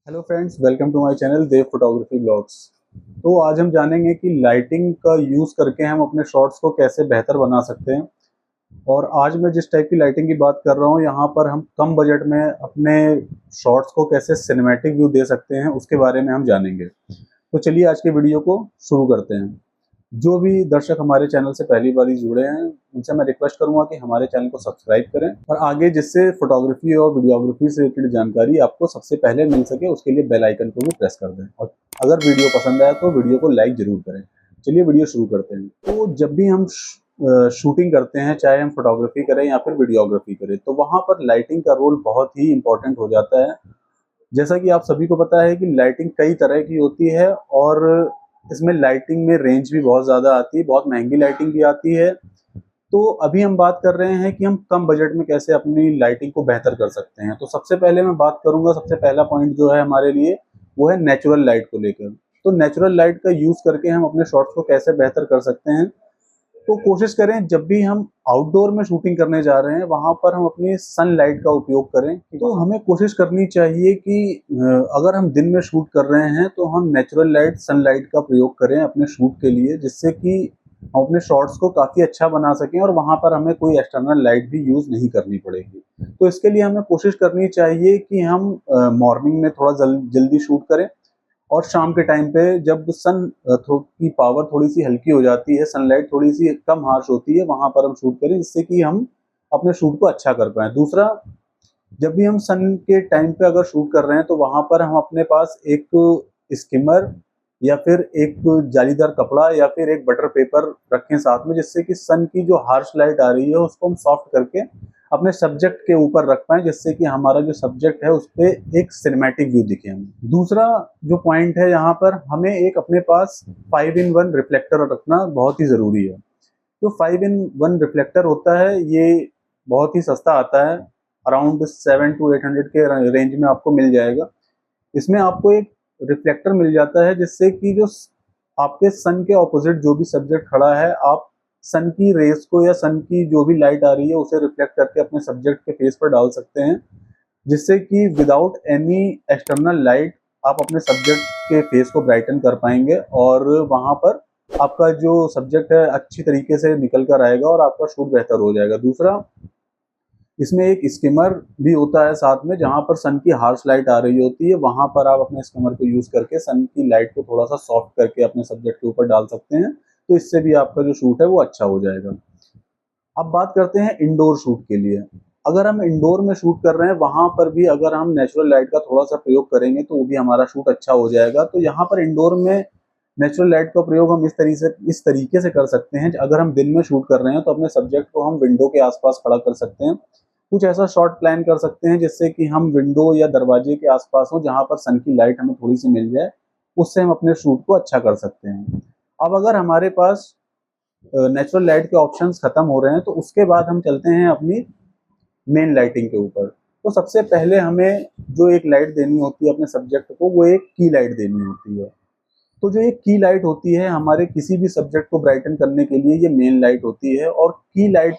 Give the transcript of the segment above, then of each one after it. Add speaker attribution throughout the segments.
Speaker 1: Hello friends, welcome to my channel Dev photography blogs. तो आज हम जानेंगे कि लाइटिंग का यूज़ करके हम अपने शॉट्स को कैसे बेहतर बना सकते हैं। और आज मैं जिस टाइप की लाइटिंग की बात कर रहा हूँ, यहाँ पर हम कम बजट में अपने शॉट्स को कैसे सिनेमैटिक व्यू दे सकते हैं, उसके बारे में हम जानेंगे। तो चलिए आज के वीडियो को शुरू करते हैं। जो भी दर्शक हमारे चैनल से पहली बार ही जुड़े हैं, उनसे मैं रिक्वेस्ट करूंगा कि हमारे चैनल को सब्सक्राइब करें और आगे जिससे फोटोग्राफी और वीडियोग्राफी से रिलेटेड जानकारी आपको सबसे पहले मिल सके, उसके लिए बेल आइकन को भी प्रेस कर दें। और अगर वीडियो पसंद आया तो वीडियो को लाइक जरूर करें। चलिए वीडियो शुरू करते हैं। तो जब भी हम शूटिंग करते हैं, चाहे हम फोटोग्राफी करें या फिर वीडियोग्राफी करें, तो वहाँ पर लाइटिंग का रोल बहुत ही इंपॉर्टेंट हो जाता है। जैसा कि आप सभी को पता है कि लाइटिंग कई तरह की होती है और इसमें लाइटिंग में रेंज भी बहुत ज़्यादा आती है, बहुत महंगी लाइटिंग भी आती है। तो अभी हम बात कर रहे हैं कि हम कम बजट में कैसे अपनी लाइटिंग को बेहतर कर सकते हैं। तो सबसे पहले मैं बात करूंगा, सबसे पहला पॉइंट जो है हमारे लिए वो है नेचुरल लाइट को लेकर। तो नेचुरल लाइट का यूज़ करके हम अपने शॉट्स को कैसे बेहतर कर सकते हैं। तो कोशिश करें जब भी हम आउटडोर में शूटिंग करने जा रहे हैं, वहां पर हम अपनी सनलाइट का उपयोग करें। तो हमें कोशिश करनी चाहिए कि अगर हम दिन में शूट कर रहे हैं तो हम नेचुरल लाइट, सनलाइट का प्रयोग करें अपने शूट के लिए, जिससे कि हम अपने शॉट्स को काफ़ी अच्छा बना सकें और वहां पर हमें कोई एक्सटर्नल लाइट भी यूज़ नहीं करनी पड़ेगी। तो इसके लिए हमें कोशिश करनी चाहिए कि हम मॉर्निंग में थोड़ा जल्दी शूट करें और शाम के टाइम पे जब सन की पावर थोड़ी सी हल्की हो जाती है, सनलाइट थोड़ी सी कम हार्श होती है, वहां पर हम शूट करें, जिससे कि हम अपने शूट को अच्छा कर पाए। दूसरा, जब भी हम सन के टाइम पे अगर शूट कर रहे हैं तो वहां पर हम अपने पास एक स्किमर या फिर एक जालीदार कपड़ा या फिर एक बटर पेपर रखें साथ में, जिससे कि सन की जो हार्श लाइट आ रही है उसको हम सॉफ्ट करके अपने सब्जेक्ट के ऊपर रख पाएं, जिससे कि हमारा जो सब्जेक्ट है उस पर एक सिनेमैटिक व्यू दिखे हमें। दूसरा जो पॉइंट है, यहाँ पर हमें एक अपने पास 5-in-1 रिफ्लेक्टर रखना बहुत ही ज़रूरी है। जो 5-in-1 रिफ्लेक्टर होता है, ये बहुत ही सस्ता आता है, अराउंड 700 to 800 के रेंज में आपको मिल जाएगा। इसमें आपको एक रिफ्लेक्टर मिल जाता है, जिससे कि जो आपके सन के ऑपोजिट जो भी सब्जेक्ट खड़ा है, आप सन की रेस को या सन की जो भी लाइट आ रही है उसे रिफ्लेक्ट करके अपने सब्जेक्ट के फेस पर डाल सकते हैं, जिससे कि विदाउट एनी एक्सटर्नल लाइट आप अपने सब्जेक्ट के फेस को ब्राइटन कर पाएंगे और वहां पर आपका जो सब्जेक्ट है अच्छी तरीके से निकल कर आएगा और आपका शूट बेहतर हो जाएगा। दूसरा, इसमें एक स्किमर भी होता है साथ में, जहां पर सन की हार्श लाइट आ रही होती है, वहां पर आप अपने स्किमर को यूज करके सन की लाइट को थोड़ा सा सॉफ्ट करके अपने सब्जेक्ट के ऊपर डाल सकते हैं। तो इससे भी आपका जो शूट है वो अच्छा हो जाएगा। अब बात करते हैं इंडोर शूट के लिए। अगर हम इंडोर में शूट कर रहे हैं, वहां पर भी अगर हम नेचुरल लाइट का थोड़ा सा प्रयोग करेंगे तो वो भी हमारा शूट अच्छा हो जाएगा। तो यहाँ पर इंडोर में नेचुरल लाइट का प्रयोग हम इस तरीके से कर सकते हैं। अगर हम दिन में शूट कर रहे हैं तो अपने सब्जेक्ट को हम विंडो के आसपास खड़ा कर सकते हैं। कुछ ऐसा शॉट प्लान कर सकते हैं जिससे कि हम विंडो या दरवाजे के आसपास हो, जहां पर सन की लाइट हमें थोड़ी सी मिल जाए, उससे हम अपने शूट को अच्छा कर सकते हैं। अब अगर हमारे पास नेचुरल लाइट के ऑप्शंस खत्म हो रहे हैं, तो उसके बाद हम चलते हैं अपनी मेन लाइटिंग के ऊपर। तो सबसे पहले हमें जो एक लाइट देनी होती है अपने सब्जेक्ट को, वो एक की लाइट देनी होती है। तो जो एक की लाइट होती है हमारे किसी भी सब्जेक्ट को ब्राइटन करने के लिए, ये मेन लाइट होती है। और की लाइट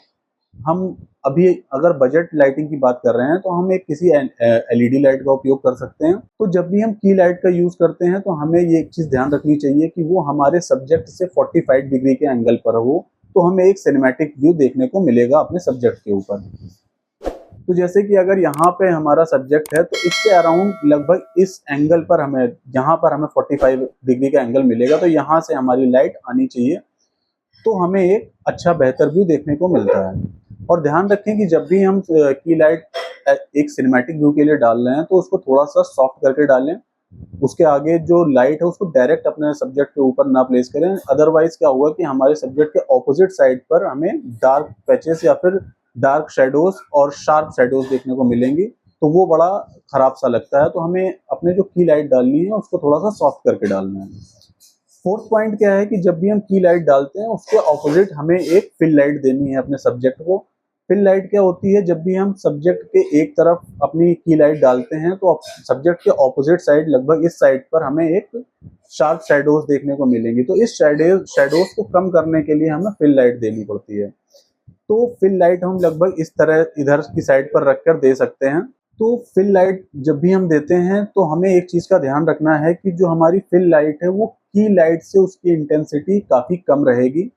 Speaker 1: हम अभी अगर बजट लाइटिंग की बात कर रहे हैं तो हम एक किसी एलईडी लाइट का उपयोग कर सकते हैं। तो जब भी हम की लाइट का यूज करते हैं तो हमें ये एक चीज ध्यान रखनी चाहिए कि वो हमारे सब्जेक्ट से 45 डिग्री के एंगल पर हो, तो हमें एक सिनेमैटिक व्यू देखने को मिलेगा अपने सब्जेक्ट के ऊपर। तो जैसे कि अगर यहाँ पे हमारा सब्जेक्ट है तो इससे अराउंड लगभग इस एंगल पर हमें, यहाँ पर हमें 45 डिग्री का एंगल मिलेगा, तो यहाँ से हमारी लाइट आनी चाहिए। तो हमें एक अच्छा बेहतर व्यू देखने को मिलता है। और ध्यान रखें कि जब भी हम की लाइट एक सिनेमैटिक व्यू के लिए डाल रहे हैं तो उसको थोड़ा सा सॉफ्ट करके डालें। उसके आगे जो लाइट है उसको डायरेक्ट अपने सब्जेक्ट के ऊपर ना प्लेस करें, अदरवाइज क्या होगा कि हमारे सब्जेक्ट के ऑपोजिट साइड पर हमें डार्क पैचेस या फिर डार्क शेडोज और शार्प शेडोज देखने को मिलेंगी, तो वो बड़ा खराब सा लगता है। तो हमें अपने जो की लाइट डालनी है उसको थोड़ा सा सॉफ्ट करके डालना है। फोर्थ पॉइंट क्या है कि जब भी हम की लाइट डालते हैं उसके ऑपोजिट हमें एक फिल लाइट देनी है अपने सब्जेक्ट को। फिल लाइट क्या होती है, जब भी हम सब्जेक्ट के एक तरफ अपनी की लाइट डालते हैं तो सब्जेक्ट के ऑपोजिट साइड, लगभग इस साइड पर हमें एक शार्प शेडोज देखने को मिलेंगी। तो इस शेडोज को कम करने के लिए हमें फिल लाइट देनी पड़ती है। तो फिल लाइट हम लगभग इस तरह इधर की साइड पर रखकर दे सकते हैं। तो फिल लाइट जब भी हम देते हैं तो हमें एक चीज़ का ध्यान रखना है कि जो हमारी फिल लाइट है वो की लाइट से उसकी इंटेंसिटी काफ़ी कम रहेगी।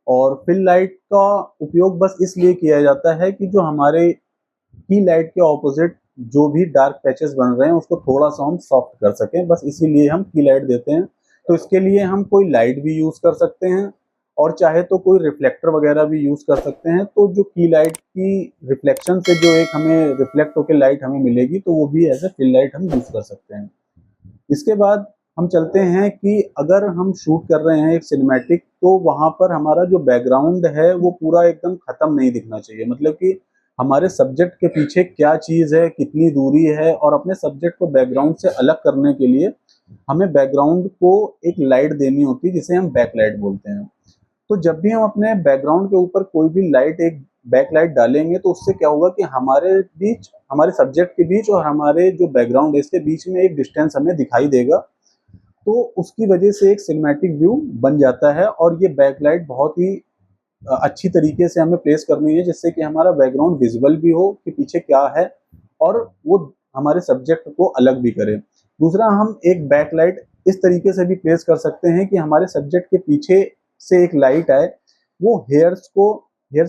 Speaker 1: और फिल लाइट का उपयोग बस इसलिए किया जाता है कि जो हमारे की लाइट के ऑपोजिट जो भी डार्क पैचेस बन रहे हैं उसको थोड़ा-सा हम सॉफ्ट कर सकें, बस इसीलिए हम की लाइट देते हैं। तो इसके लिए हम कोई लाइट भी यूज़ कर सकते हैं और चाहे तो कोई रिफ्लेक्टर वगैरह भी यूज़ कर सकते हैं। तो जो की लाइट की रिफ्लेक्शन से जो एक हमें रिफ्लेक्ट होके लाइट हमें मिलेगी तो वो भी एज़ अ फिल लाइट हम यूज़ कर सकते हैं। इसके बाद हम चलते हैं कि अगर हम शूट कर रहे हैं एक सिनेमैटिक, तो वहाँ पर हमारा जो बैकग्राउंड है वो पूरा एकदम ख़त्म नहीं दिखना चाहिए। मतलब कि हमारे सब्जेक्ट के पीछे क्या चीज़ है, कितनी दूरी है, और अपने सब्जेक्ट को बैकग्राउंड से अलग करने के लिए हमें बैकग्राउंड को एक लाइट देनी होती है जिसे हम बैकलाइट बोलते हैं। तो जब भी हम अपने बैकग्राउंड के ऊपर कोई भी लाइट, एक बैकलाइट डालेंगे, तो उससे क्या होगा कि हमारे बीच, हमारे सब्जेक्ट के बीच और हमारे जो बैकग्राउंड है इसके बीच में एक डिस्टेंस हमें दिखाई देगा। तो उसकी वजह से एक सिनेमैटिक व्यू बन जाता है और ये बैकलाइट बहुत ही अच्छी तरीके से हमें प्लेस करनी है जिससे कि हमारा बैकग्राउंड विजिबल भी हो कि पीछे क्या है और वो हमारे सब्जेक्ट को अलग भी करे। दूसरा, हम एक बैकलाइट इस तरीके से भी प्लेस कर सकते हैं कि हमारे सब्जेक्ट के पीछे से एक लाइट आए, वो हेयर्स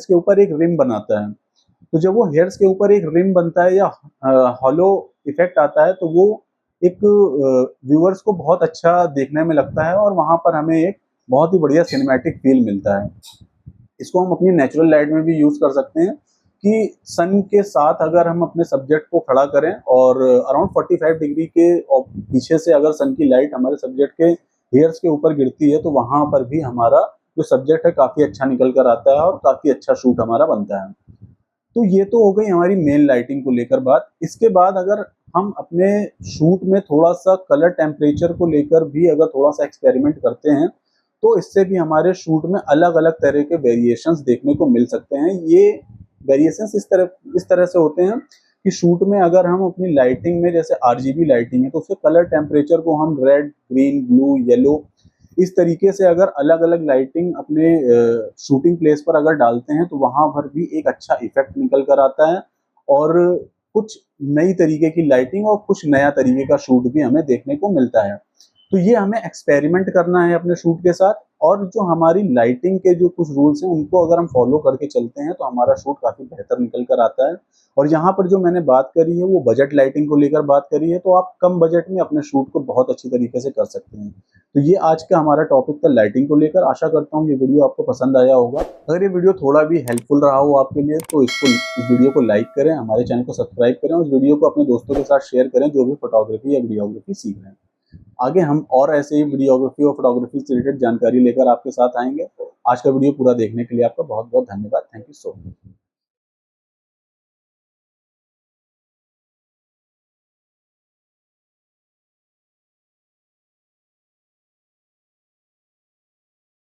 Speaker 1: के ऊपर एक रिम बनाता है। तो जब वो हेयर्स के ऊपर एक रिम बनता है या हॉलो इफेक्ट आता है तो वो एक व्यूअर्स को बहुत अच्छा देखने में लगता है और वहाँ पर हमें एक बहुत ही बढ़िया सिनेमैटिक फील मिलता है। इसको हम अपनी नेचुरल लाइट में भी यूज़ कर सकते हैं कि सन के साथ अगर हम अपने सब्जेक्ट को खड़ा करें और अराउंड 45 डिग्री के पीछे से अगर सन की लाइट हमारे सब्जेक्ट के हेयर्स के ऊपर गिरती है तो वहाँ पर भी हमारा जो सब्जेक्ट है काफ़ी अच्छा निकल कर आता है और काफ़ी अच्छा शूट हमारा बनता है। तो ये तो हो गई हमारी मेन लाइटिंग को लेकर बात। इसके बाद अगर हम अपने शूट में थोड़ा-सा कलर टेम्परेचर को लेकर भी अगर थोड़ा-सा एक्सपेरिमेंट करते हैं, तो इससे भी हमारे शूट में अलग-अलग तरह के वेरिएशंस देखने को मिल सकते हैं। ये वेरिएशंस इस तरह से होते हैं कि शूट में अगर हम अपनी लाइटिंग में, जैसे आरजीबी लाइटिंग है, तो उसके कलर टेम्परेचर को हम रेड, ग्रीन, ब्लू, येलो इस तरीके से अगर अलग-अलग लाइटिंग अपने शूटिंग प्लेस पर अगर डालते हैं तो वहाँ पर भी एक अच्छा इफ़ेक्ट निकल कर आता है और कुछ नई तरीके की लाइटिंग और कुछ नया तरीके का शूट भी हमें देखने को मिलता है। तो ये हमें एक्सपेरिमेंट करना है अपने शूट के साथ, और जो हमारी लाइटिंग के जो कुछ रूल्स हैं उनको अगर हम फॉलो करके चलते हैं तो हमारा शूट काफ़ी बेहतर निकल कर आता है। और यहाँ पर जो मैंने बात करी है वो बजट लाइटिंग को लेकर बात करी है, तो आप कम बजट में अपने शूट को बहुत अच्छी तरीके से कर सकते हैं। तो ये आज का हमारा टॉपिक था लाइटिंग को लेकर। आशा करता हूँ ये वीडियो आपको पसंद आया होगा। अगर ये वीडियो थोड़ा भी हेल्पफुल रहा हो आपके लिए तो इस वीडियो को लाइक करें, हमारे चैनल को सब्सक्राइब करें और इस वीडियो को अपने दोस्तों के साथ शेयर करें जो भी फोटोग्राफी या वीडियोग्राफी सीख रहे हैं। आगे हम और ऐसे ही वीडियोग्राफी और फोटोग्राफी से रिलेटेड जानकारी लेकर आपके साथ आएंगे। आज का वीडियो पूरा देखने के लिए आपका बहुत बहुत धन्यवाद। Thank you so much.